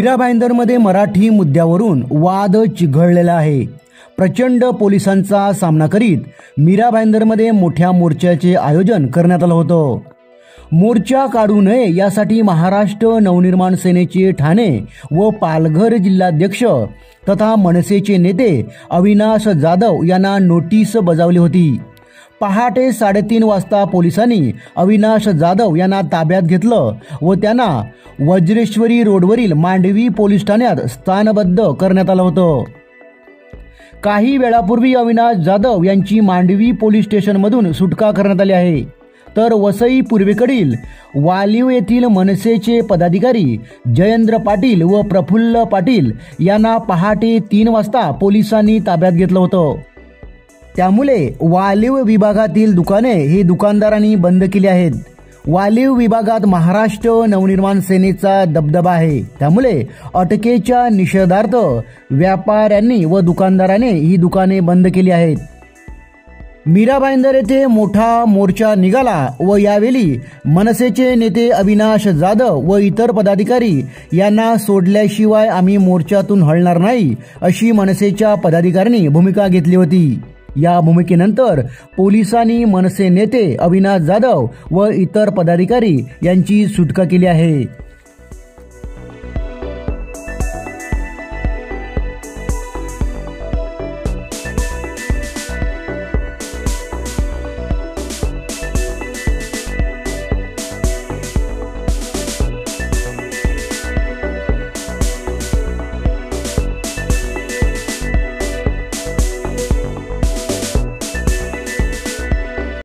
मीरा भाईंदरमध्ये मराठी मुद्द्यावरून वाद चिघळलेला आहे। प्रचंड पोलिसांचा सामना करीत मीरा भाईंदरमध्ये मोठ्या मोर्चाचे आयोजन करण्यात आलं होतं। मोर्चा काढू नये यासाठी महाराष्ट्र नवनिर्माण सेनेचे ठाणे व पालघर जिल्हाध्यक्ष तथा मनसेचे नेते अविनाश जाधव यांना नोटीस बजावली होती। पहाटे 3:30 वाजता पोलिसांनी अविनाश जाधव यांना ताब्यात घेतलं व त्यांना वज्रेश्वरी रोडवरील मांडवी पोलीस ठाण्यात स्थानबद्ध करण्यात आलं होतं। काही वेळापूर्वी अविनाश जाधव यांची मांडवी पोलीस स्टेशनमधून सुटका करण्यात आली आहे, तर वसई पूर्वेकडील वालीव येथील मनसेचे पदाधिकारी जयेंद्र पाटील व प्रफुल्ल पाटील यांना पहाटे 3 वाजता पोलिसांनी ताब्यात घेतलं होतं। त्यामुळे वालीव विभागातील दुकाने ही दुकानदारांनी बंद केली आहेत। वालीव विभागात महाराष्ट्र नवनिर्माण सेनेचा दबदबा आहे, त्यामुळे अटकेच्या निषेधार्थ व्यापाऱ्यांनी व दुकानदारांनी ही दुकाने बंद केली आहेत। मीरा भाईंदर येथे मोठा मोर्चा निघाला व यावेळी मनसेचे नेते अविनाश जाधव व इतर पदाधिकारी यांना सोडल्याशिवाय आम्ही मोर्चातून हलणार नाही अशी मनसेच्या पदाधिकाऱ्यांनी भूमिका घेतली होती। या भूमिकेनंतर पोलिसांनी मनसे नेते अविनाश जाधव व इतर पदाधिकारी यांची सुटका केली आहे।